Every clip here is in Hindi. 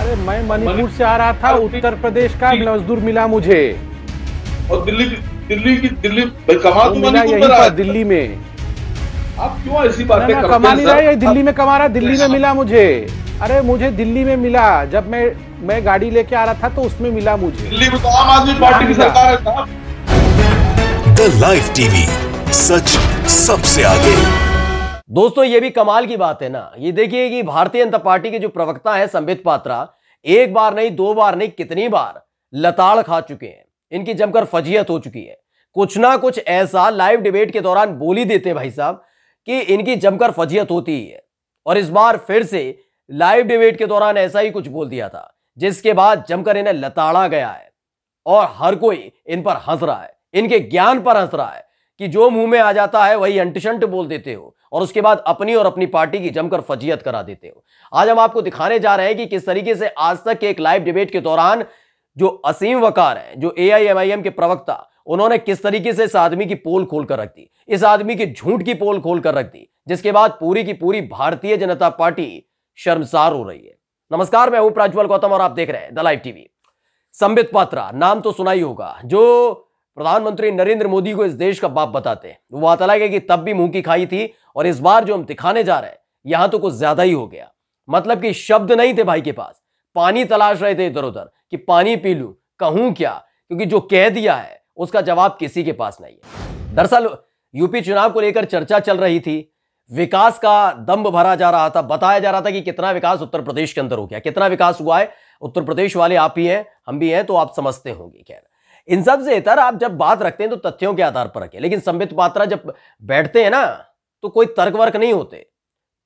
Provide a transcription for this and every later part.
अरे मैं मणिपुर से आ रहा था, उत्तर प्रदेश का मजदूर मिला मुझे। और दिल्ली भाई कमा तो मिला मणिपुर यहीं में रहा पर है। दिल्ली में। आप क्यों ऐसी बातें करते कमा हैं नहीं रहा है, सर? दिल्ली में कमा रहा, दिल्ली में मिला मुझे। अरे मुझे दिल्ली में मिला, जब मैं गाड़ी लेके आ रहा था तो उसमें मिला मुझे। दिल्ली में तो आम आदमी पार्टी की सरकार है साहब। द लाइव टीवी, सच सबसे आगे। दोस्तों ये भी कमाल की बात है ना। ये देखिए कि भारतीय जनता पार्टी के जो प्रवक्ता है संबित पात्रा, एक बार नहीं, दो बार नहीं, कितनी बार लताड़ खा चुके हैं। इनकी जमकर फजीयत हो चुकी है। कुछ ना कुछ ऐसा लाइव डिबेट के दौरान बोल ही देते भाई साहब कि इनकी जमकर फजीयत होती ही है। और इस बार फिर से लाइव डिबेट के दौरान ऐसा ही कुछ बोल दिया था, जिसके बाद जमकर इन्हें लताड़ा गया है और हर कोई इन पर हंस रहा है, इनके ज्ञान पर हंस रहा है कि जो मुंह में आ जाता है वही अंटशंट बोल देते हो और उसके बाद अपनी और अपनी पार्टी की जमकर फजीयत करा देते हो। आज हम आपको दिखाने जा रहे हैं कि किस तरीके से आज तक के एक लाइव डिबेट के दौरान जो असीम वकार है, जो एआईएमआईएम के प्रवक्ता, उन्होंने किस तरीके से इस आदमी की पोल खोल कर रख दी, इस आदमी की झूठ की पोल खोल कर रख दी, जिसके बाद पूरी की पूरी भारतीय जनता पार्टी शर्मसार हो रही है। नमस्कार, मैं हूं प्रज्वल गौतम और आप देख रहे हैं the live TV. Sambit Patra नाम तो सुना ही होगा, जो प्रधानमंत्री नरेंद्र मोदी को इस देश का बाप बताते हैं। वो बात अलग है कि तब भी मुंह की खाई थी और इस बार जो हम दिखाने जा रहे हैं यहां तो कुछ ज्यादा ही हो गया। मतलब कि शब्द नहीं थे भाई के पास, पानी तलाश रहे थे इधर उधर कि पानी पी लूं, कहूं क्या, क्योंकि जो कह दिया है उसका जवाब किसी के पास नहीं है। दरअसल यूपी चुनाव को लेकर चर्चा चल रही थी, विकास का दम्भ भरा जा रहा था, बताया जा रहा था कि कितना विकास उत्तर प्रदेश के अंदर हो गया, कितना विकास हुआ है। उत्तर प्रदेश वाले आप ही हैं, हम भी हैं, तो आप समझते होंगे। खैर, इन सब से इतर आप जब बात रखते हैं तो तथ्यों के आधार पर रखें। लेकिन संबित पात्रा जब बैठते हैं ना तो कोई तर्क वर्क नहीं होते,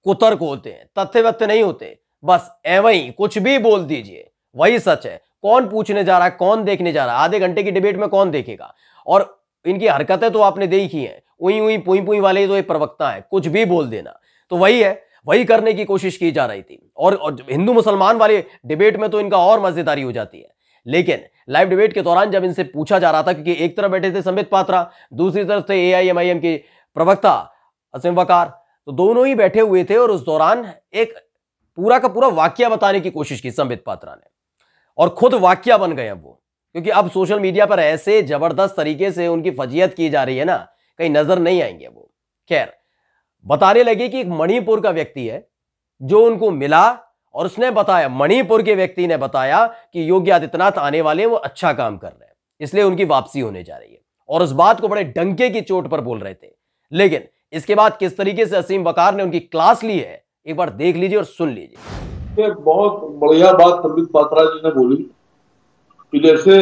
कुतर्क होते हैं, तथ्य वथ्य नहीं होते। बस एवं ही कुछ भी बोल दीजिए, वही सच है। कौन पूछने जा रहा है, कौन देखने जा रहा है? आधे घंटे की डिबेट में कौन देखेगा? और इनकी हरकतें तो आपने देखी हैं, उई उई पुई पुई वाले तो एक प्रवक्ता है, कुछ भी बोल देना। तो वही है, वही करने की कोशिश की जा रही थी। और हिंदू मुसलमान वाले डिबेट में तो इनका और मजेदारी हो जाती है। लेकिन लाइव डिबेट के दौरान जब इनसे पूछा जा रहा था, क्योंकि एक तरफ बैठे थे संबित पात्रा, दूसरी तरफ थे एआईएमआईएम के प्रवक्ता असीम वकार, तो दोनों ही बैठे हुए थे और उस दौरान एक पूरा का पूरा वाक्य बताने की कोशिश की संबित पात्रा ने, और खुद वाक्य बन गए अब वो। क्योंकि अब सोशल मीडिया पर ऐसे जबरदस्त तरीके से उनकी फजीयत की जा रही है ना, कहीं नजर नहीं आएंगे वो। खैर, बताने लगे कि एक मणिपुर का व्यक्ति है जो उनको मिला और उसने बताया, मणिपुर के व्यक्ति ने बताया कि योगी आदित्यनाथ आने वाले हैं, वो अच्छा काम कर रहे हैं, इसलिए उनकी वापसी होने जा रही है। और उस बात को बड़े डंके की चोट पर बोल रहे थे। लेकिन इसके बाद किस तरीके से असीम वकार ने उनकी क्लास ली है, एक बार देख लीजिए और सुन लीजिए। बहुत बढ़िया बात संबित पात्रा जी ने बोली कि जैसे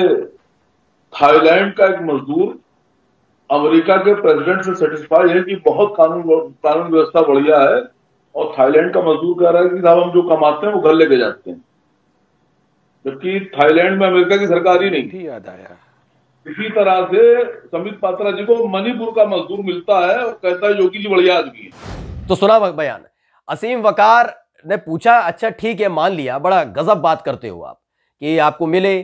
थाईलैंड का एक मजदूर अमेरिका के प्रेसिडेंट से सेटिस्फाई है कि बहुत कानून व्यवस्था बढ़िया है, और थाईलैंड का मजदूर कह रहा है कि साहब हम जो कमाते हैं वो घर लेके जाते हैं, जबकि थाईलैंड में अमेरिका की सरकार ही नहीं थी। याद आया। इसी तरह से संबित पात्रा जी को मणिपुर का मजदूर मिलता है और कहता है योगी जी बढ़िया आदमी है। तो सुना बयान, असीम वकार ने पूछा, अच्छा ठीक है मान लिया, बड़ा गजब बात करते हो आप कि आपको मिले,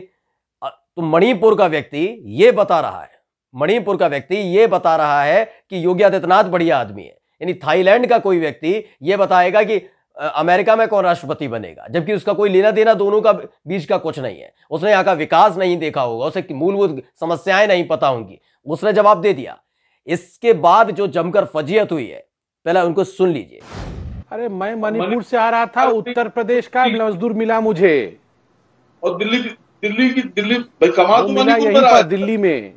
तो मणिपुर का व्यक्ति ये बता रहा है, मणिपुर का व्यक्ति ये बता रहा है कि योगी आदित्यनाथ बढ़िया आदमी है। यानी थाईलैंड का कोई व्यक्ति ये बताएगा कि अमेरिका में कौन राष्ट्रपति बनेगा, जबकि उसका कोई लेना देना दोनों का बीच का कुछ नहीं है। उसने यहाँ का विकास नहीं देखा होगा, उसे मूलभूत समस्याएं नहीं पता होंगी, उसने जवाब दे दिया। इसके बाद जो जमकर फजीयत हुई है, पहले उनको सुन लीजिए। अरे मैं मणिपुर से आ रहा था, उत्तर प्रदेश का मजदूर मिला मुझे। और दिल्ली भाई कमा तो मिला मणिपुर यहीं में रहा पर है। दिल्ली में।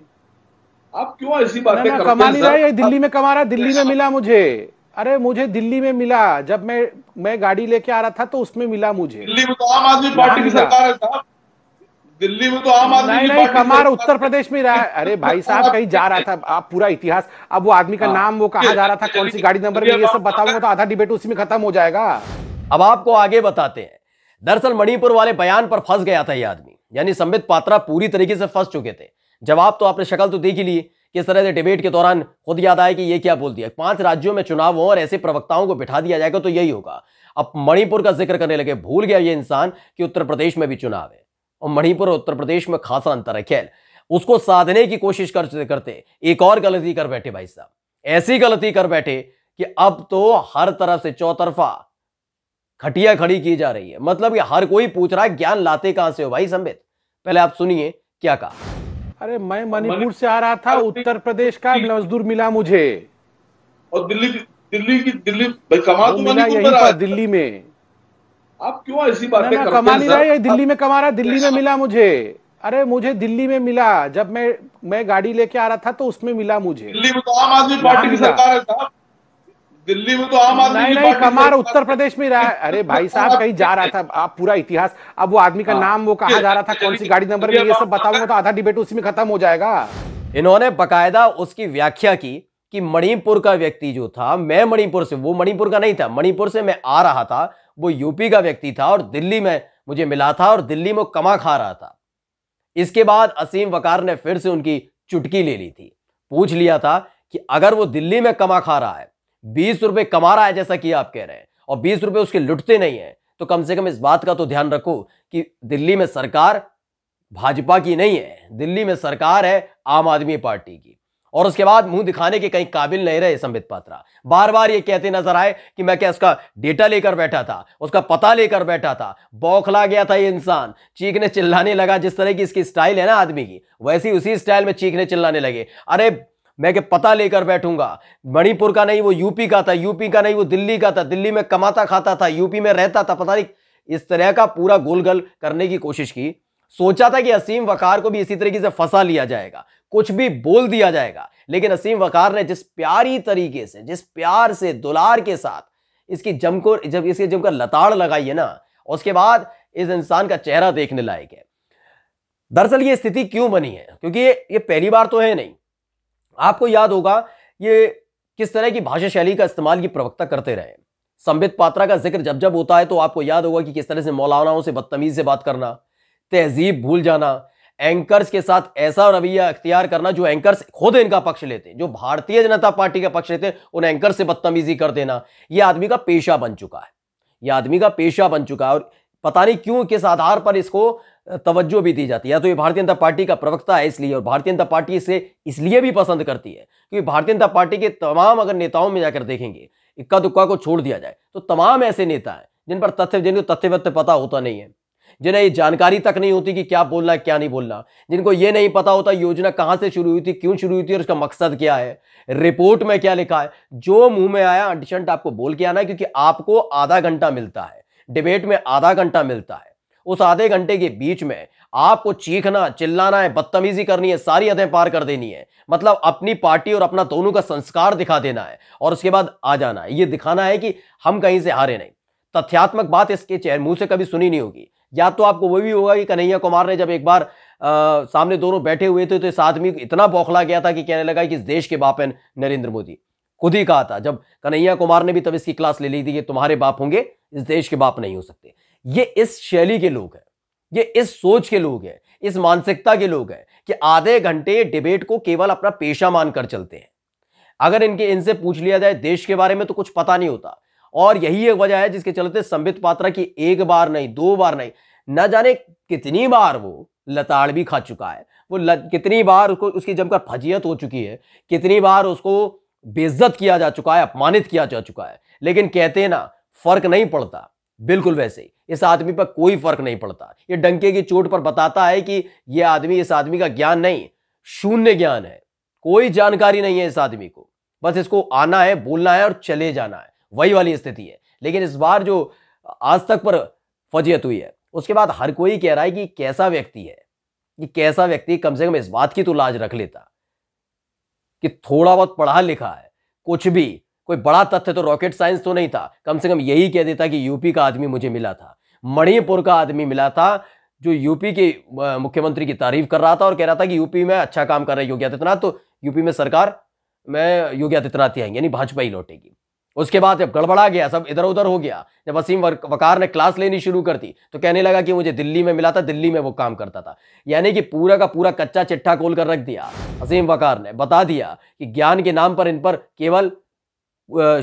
आप क्यों ऐसी बातें करते कमा हैं नहीं रहा है, सर? दिल्ली में कमा रहा, दिल्ली में मिला मुझे। अरे मुझे दिल्ली में मिला, जब मैं गाड़ी लेके आ रहा था तो उसमें मिला मुझे। दिल्ली में तो आम आदमी पार्टी की सरकार है साहब। दिल्ली में तो आम आदमी की नहीं पार्टी कमा रहा, की उत्तर प्रदेश में रहा है। अरे भाई साहब कहीं जा रहा था, आप पूरा इतिहास, अब वो आदमी का नाम, वो कहाँ जा रहा था, कौन सी गाड़ी नंबर में, ये सब बताऊंगा तो आधा डिबेट उसी में खत्म हो जाएगा। अब आपको आगे बताते हैं। दरअसल मणिपुर वाले बयान पर फंस गया था ये आदमी, यानी संबित पात्रा पूरी तरीके से फंस चुके थे। जवाब तो आपने शक्ल तो देख ही ली, किस तरह से डिबेट के दौरान खुद याद आया कि ये क्या बोल दिया। 5 राज्यों में चुनाव हो और ऐसे प्रवक्ताओं को बिठा दिया जाएगा तो यही होगा। अब मणिपुर का जिक्र करने लगे, भूल गया ये इंसान कि उत्तर प्रदेश में भी चुनाव है और मणिपुर और उत्तर प्रदेश में खासा अंतर है। खैर, उसको साधने की कोशिश करते करते एक और गलती कर बैठे भाई साहब, ऐसी गलती कर बैठे कि अब तो हर तरफ से चौतरफा खटिया खड़ी की जा रही है। मतलब कि हर कोई पूछ रहा है ज्ञान लाते कहां से हो भाई संबित? पहले आप सुनिए क्या कहा। अरे मैं मणिपुर से आ रहा था, उत्तर प्रदेश का मजदूर मिला मुझे, और दिल्ली भाई कमा तो मिला यहीं पर दिल्ली में। आप क्यों ऐसी बातें करते हैं? कमा नहीं रहा है, दिल्ली में कमा रहा, दिल्ली में मिला मुझे। अरे मुझे दिल्ली में मिला, जब मैं गाड़ी लेके आ रहा था तो उसमें मिला मुझे। दिल्ली में तो आम आदमी पार्टी की सरकार है साहब, दिल्ली में तो आम आदमी नहीं कमा रहा, उत्तर प्रदेश में रहा है। अरे भाई साहब कहीं जा रहा था, आप पूरा इतिहास, अब वो आदमी का नाम, वो कहाँ जा रहा था, कौन सी गाड़ी नंबर में, ये सब बताऊंगा तो आधा डिबेट उसी में खत्म हो जाएगा। इन्होंने बकायदा उसकी व्याख्या की कि मणिपुर का व्यक्ति जो था, मैं मणिपुर से, वो मणिपुर का नहीं था, मणिपुर से मैं आ रहा था, वो यूपी का व्यक्ति था और दिल्ली में मुझे मिला था और दिल्ली में कमा खा रहा था। इसके बाद असीम वकार ने फिर से उनकी चुटकी ले ली थी, पूछ लिया था कि अगर वो दिल्ली में कमा खा रहा है, 20 रुपए कमा रहा है जैसा कि आप कह रहे हैं, और 20 रुपए उसके लुटते नहीं है, तो कम से कम इस बात का तो ध्यान रखो कि दिल्ली में सरकार भाजपा की नहीं है, दिल्ली में सरकार है आम आदमी पार्टी की। और उसके बाद मुंह दिखाने के कहीं काबिल नहीं रहे संबित पात्रा। बार बार ये कहते नजर आए कि मैं क्या उसका डेटा लेकर बैठा था, उसका पता लेकर बैठा था। बौखला गया था ये इंसान, चीखने चिल्लाने लगा। जिस तरह की इसकी स्टाइल है ना आदमी की, वैसी उसी स्टाइल में चीखने चिल्लाने लगे। अरे मैं क्या पता लेकर बैठूंगा, मणिपुर का नहीं वो यूपी का था, यूपी का नहीं वो दिल्ली का था, दिल्ली में कमाता खाता था, यूपी में रहता था, पता नहीं। इस तरह का पूरा गोलगल करने की कोशिश की। सोचा था कि असीम वकार को भी इसी तरीके से फंसा लिया जाएगा, कुछ भी बोल दिया जाएगा, लेकिन असीम वकार ने जिस प्यारी तरीके से, जिस प्यार से, दुलार के साथ इसकी जमकर लताड़ लगाई है ना, उसके बाद इस इंसान का चेहरा देखने लायक है। दरअसल ये स्थिति क्यों बनी है, क्योंकि ये पहली बार तो है नहीं। आपको याद होगा ये किस तरह की भाषा शैली का इस्तेमाल की प्रवक्ता करते रहे। संबित पात्रा का जिक्र जब जब होता है तो आपको याद होगा कि किस तरह से मौलानाओं से बदतमीज से बात करना, तहजीब भूल जाना, एंकर्स के साथ ऐसा रवैया अख्तियार करना जो एंकर्स खुद इनका पक्ष लेते, जो भारतीय जनता पार्टी का पक्ष लेते, उन एंकर से बदतमीजी कर देना, यह आदमी का पेशा बन चुका है। यह आदमी का पेशा बन चुका है और पता नहीं क्यों, किस आधार पर इसको तवज्जो भी दी जाती है। या तो ये भारतीय जनता पार्टी का प्रवक्ता है इसलिए, और भारतीय जनता पार्टी इसे इसलिए भी पसंद करती है क्योंकि भारतीय जनता पार्टी के तमाम अगर नेताओं में जाकर देखेंगे, इक्का दुक्का को छोड़ दिया जाए तो तमाम ऐसे नेता हैं जिनको तथ्य वथ्य पता होता नहीं है, जिन्हें ये जानकारी तक नहीं होती कि क्या बोलना है क्या नहीं बोलना, जिनको ये नहीं पता होता योजना कहां से शुरू हुई थी, क्यों शुरू हुई थी और उसका मकसद क्या है, रिपोर्ट में क्या लिखा है। जो मुंह में आया अंटशंट आपको बोल के आना है, क्योंकि आपको आधा घंटा मिलता है, डिबेट में आधा घंटा मिलता है। उस आधे घंटे के बीच में आपको चीखना, चिल्लाना है, बदतमीजी करनी है, सारी हदें पार कर देनी है। मतलब अपनी पार्टी और अपना दोनों का संस्कार दिखा देना है और उसके बाद आ जाना है। ये दिखाना है कि हम कहीं से हारे नहीं। तथ्यात्मक बात इसके मुंह से कभी सुनी नहीं होगी। या तो आपको वो भी होगा कि कन्हैया कुमार ने जब एक बार सामने दोनों बैठे हुए थे तो इस आदमी इतना बौखला गया था कि कहने लगा कि इस देश के बाप हैं नरेंद्र मोदी। खुद ही कहा था जब कन्हैया कुमार ने भी तब इसकी क्लास ले ली थी कि तुम्हारे बाप होंगे, इस देश के बाप नहीं हो सकते। ये इस शैली के लोग हैं, ये इस सोच के लोग हैं, इस मानसिकता के लोग हैं कि आधे घंटे डिबेट को केवल अपना पेशा मानकर चलते हैं। अगर इनसे पूछ लिया जाए देश के बारे में तो कुछ पता नहीं होता। और यही एक वजह है जिसके चलते संबित पात्रा की एक बार नहीं, दो बार नहीं, न जाने कितनी बार वो लताड़ भी खा चुका है। वो कितनी बार उसकी जमकर फजीयत हो चुकी है, कितनी बार उसको बेइज्जत किया जा चुका है, अपमानित किया जा चुका है। लेकिन कहते हैं ना, फर्क नहीं पड़ता। बिल्कुल वैसे ही इस आदमी पर कोई फर्क नहीं पड़ता। ये डंके की चोट पर बताता है कि ये आदमी, इस आदमी का ज्ञान नहीं, शून्य ज्ञान है, कोई जानकारी नहीं है इस आदमी को। बस इसको आना है, बोलना है और चले जाना है, वही वाली स्थिति है। लेकिन इस बार जो आज तक पर फजीयत हुई है, उसके बाद हर कोई कह रहा है कि कैसा व्यक्ति है, कि कैसा व्यक्ति कम से कम इस बात की तो लाज रख लेता कि थोड़ा बहुत पढ़ा लिखा है, कुछ भी कोई बड़ा तथ्य तो रॉकेट साइंस तो नहीं था, कम से कम यही कह देता कि यूपी का आदमी मुझे मिला था, मणिपुर का आदमी मिला था, जो यूपी के मुख्यमंत्री की तारीफ कर रहा था और कह रहा था कि यूपी में अच्छा काम कर रहे योगी आदित्यनाथ, तो यूपी में सरकार में योगी आदित्यनाथ ही आएंगे, यानी भाजपा ही लौटेगी। उसके बाद जब गड़बड़ा गया, सब इधर उधर हो गया, जब असीम वकार ने क्लास लेनी शुरू कर दी तो कहने लगा कि मुझे दिल्ली में मिला था, दिल्ली में वो काम करता था। यानी कि पूरा का पूरा कच्चा चिट्ठा खोल कर रख दिया असीम वकार ने, बता दिया कि ज्ञान के नाम पर इन पर केवल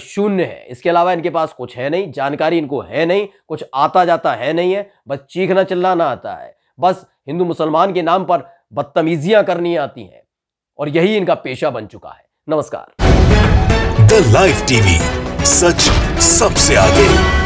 शून्य है, इसके अलावा इनके पास कुछ है नहीं, जानकारी इनको है नहीं, कुछ आता जाता है नहीं है, बस चीखना चिल्लाना आता है, बस हिंदू मुसलमान के नाम पर बदतमीजियां करनी आती हैं, और यही इनका पेशा बन चुका है। नमस्कार। द लाइव टीवी, सच सबसे आगे।